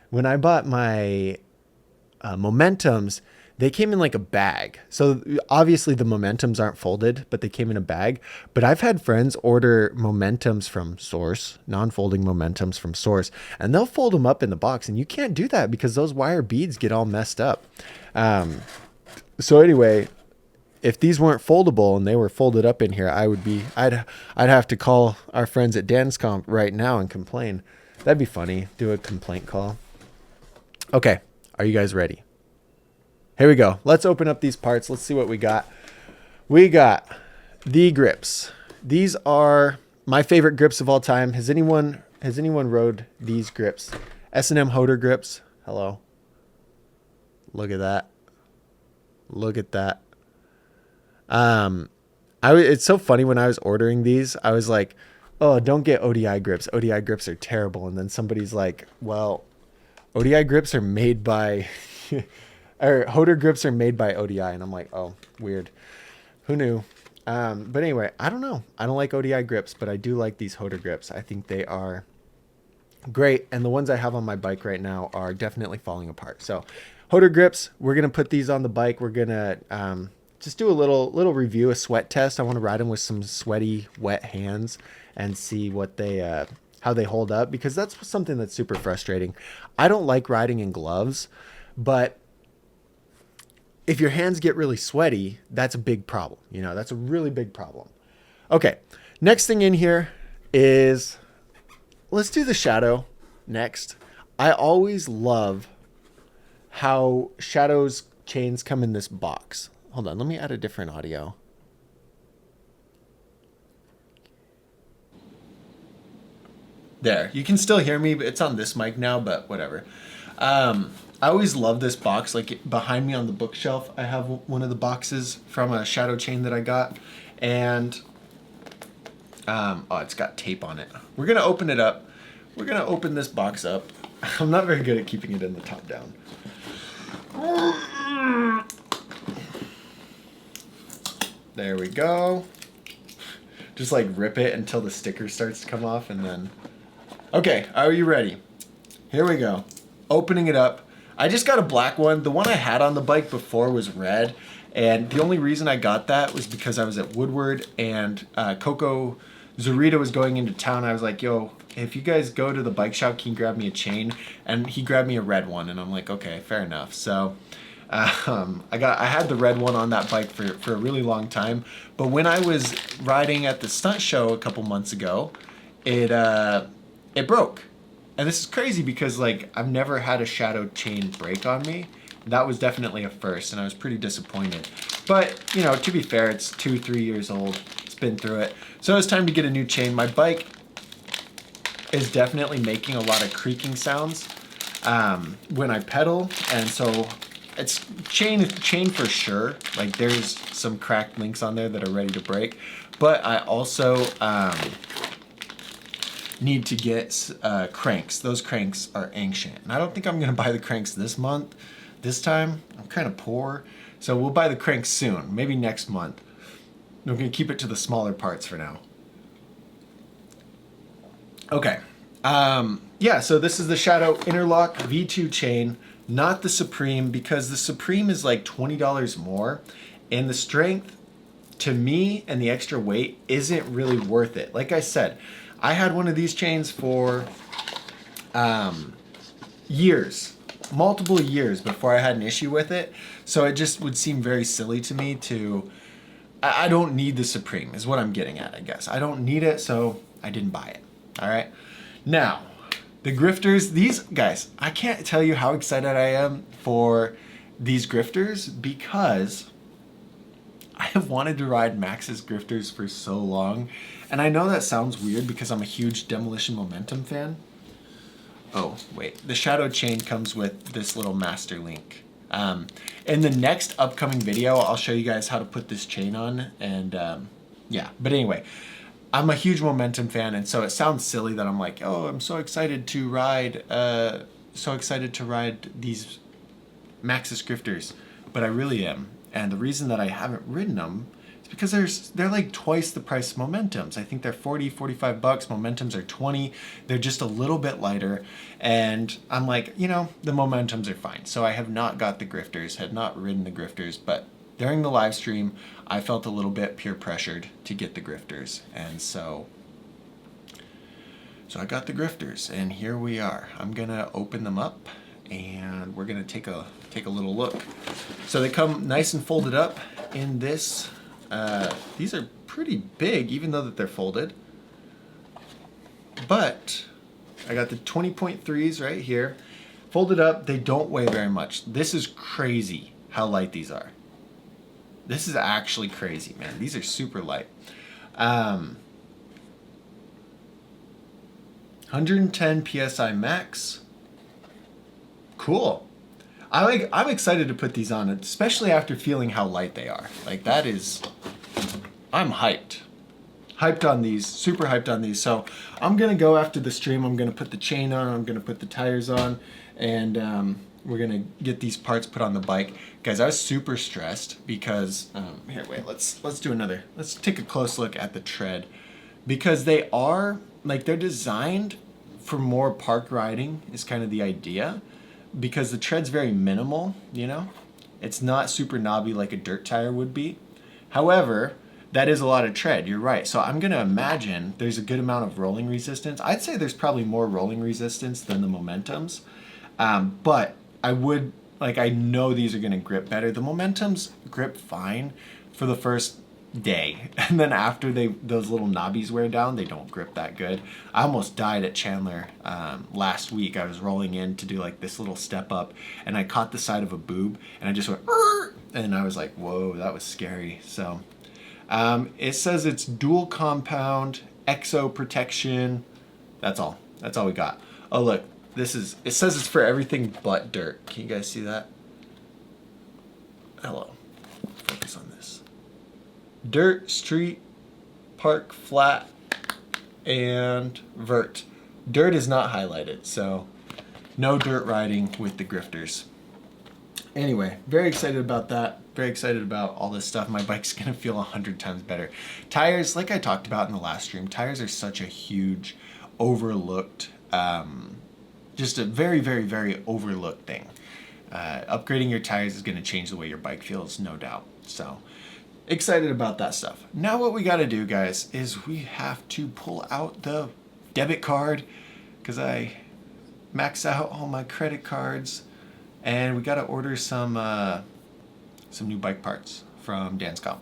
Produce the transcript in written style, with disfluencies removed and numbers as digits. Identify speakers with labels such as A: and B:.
A: when I bought my Momentums, they came in like a bag. So obviously the Momentums aren't folded, but they came in a bag. But I've had friends order Momentums from Source, non-folding Momentums from Source, and they'll fold them up in the box. And you can't do that because those wire beads get all messed up. So anyway, if these weren't foldable and they were folded up in here, I'd have to call our friends at Dance Comp right now and complain. That'd be funny. Do a complaint call. Okay, are you guys ready? Here we go. Let's open up these parts. Let's see what we got. We got the grips. These are my favorite grips of all time. Has anyone rode these grips? S&M Hoder grips. Hello. Look at that. Look at that. It's so funny when I was ordering these, I was like, oh, don't get ODI grips. ODI grips are terrible. And then somebody's like, well, ODI grips are made by, or Hoder grips are made by ODI. And I'm like, oh, weird. Who knew? But anyway, I don't know. I don't like ODI grips, but I do like these Hoder grips. I think they are great. And the ones I have on my bike right now are definitely falling apart. So Hoder grips, we're going to put these on the bike. We're going to, just do a little review, a sweat test. I want to ride them with some sweaty, wet hands and see what they, how they hold up, because that's something that's super frustrating. I don't like riding in gloves, but if your hands get really sweaty, that's a big problem. You know, that's a really big problem. Okay. Next thing in here is, let's do the Shadow next. I always love how Shadow's chains come in this box. Hold on, let me add a different audio. There, you can still hear me, but it's on this mic now, but whatever. I always love this box. Like behind me on the bookshelf, I have one of the boxes from a Shadow chain that I got. And, oh, it's got tape on it. We're gonna open it up. We're gonna open this box up. I'm not very good at keeping it in the top down. There we go. Just like rip it until the sticker starts to come off and then... Okay, are you ready? Here we go. Opening it up. I just got a black one. The one I had on the bike before was red. And the only reason I got that was because I was at Woodward and Coco Zurita was going into town. I was like, yo, if you guys go to the bike shop, can you grab me a chain? And he grabbed me a red one. And I'm like, okay, fair enough. So... I had the red one on that bike for a really long time, but when I was riding at the stunt show a couple months ago, it broke. And this is crazy because like I've never had a Shadow chain break on me. That was definitely a first and I was pretty disappointed. But, you know, to be fair, it's 2-3 years old. It's been through it. So it's time to get a new chain. My bike is definitely making a lot of creaking sounds when I pedal, and so it's chain for sure. Like there's some cracked links on there that are ready to break, but I also need to get cranks. Those cranks are ancient, and I don't think I'm gonna buy the cranks this time. I'm kind of poor, so we'll buy the cranks soon, maybe next month. We're gonna keep it to the smaller parts for now. Okay, yeah, so this is the Shadow Interlock V2 chain. Not the Supreme, because the Supreme is like $20 more, and the strength to me and the extra weight isn't really worth it. Like I said, I had one of these chains for years, multiple years before I had an issue with it. So it just would seem very silly to me to, I don't need the Supreme is what I'm getting at, I guess. I don't need it, so I didn't buy it. All right. Now, the grifters, these guys, I can't tell you how excited I am for these grifters because I have wanted to ride Max's grifters for so long. And I know that sounds weird because I'm a huge Demolition Momentum fan. Oh, wait. The Shadow chain comes with this little master link. In the next upcoming video, I'll show you guys how to put this chain on. And yeah, but anyway. I'm a huge Momentum fan, and so it sounds silly that I'm like, oh, I'm so excited to ride these Maxxis grifters, but I really am. And the reason that I haven't ridden them is because they're like twice the price of Momentums. I think they're 40, 45 bucks. Momentums are 20. They're just a little bit lighter. And I'm like, the Momentums are fine. So I have not got the Grifters, had not ridden the Grifters, but during the live stream, I felt a little bit peer pressured to get the Grifters. And so I got the Grifters, and here we are. I'm gonna open them up, and we're gonna take a little look. So they come nice and folded up in this. These are pretty big, even though that they're folded. But I got the 20.3s right here, folded up. They don't weigh very much. This is crazy how light these are. This is actually crazy, man. These are super light. 110 psi max. Cool. I'm excited to put these on, especially after feeling how light they are. Like that is, I'm hyped. Hyped on these, super hyped on these. So I'm gonna go after the stream. I'm gonna put the chain on. I'm gonna put the tires on, and we're gonna get these parts put on the bike. Guys, I was super stressed because here, wait. Let's do another. Let's take a close look at the tread, because they are they're designed for more park riding is kind of the idea, because the tread's very minimal. It's not super knobby like a dirt tire would be. However, that is a lot of tread. You're right. So I'm gonna imagine there's a good amount of rolling resistance. I'd say there's probably more rolling resistance than the Momentums, but I know these are gonna grip better. The Momentums grip fine for the first day, and then after those little knobbies wear down, they don't grip that good. I almost died at Chandler last week. I was rolling in to do like this little step up, and I caught the side of a boob, and I just went, and I was like, whoa, that was scary. So it says it's dual compound exo protection. That's all we got. Oh look, it says it's for everything but dirt. Can you guys see that? Hello, focus on this. Dirt, street, park, flat, and vert. Dirt is not highlighted, so no dirt riding with the Grifters. Anyway, very excited about that. Very excited about all this stuff. My bike's gonna feel 100 times better. Tires, like I talked about in the last stream, tires are such a huge, overlooked, just a very, very, very overlooked thing. Upgrading your tires is gonna change the way your bike feels, no doubt. So, excited about that stuff. Now what we gotta do, guys, is we have to pull out the debit card, because I max out all my credit cards, and we gotta order some new bike parts from Dougsterbob.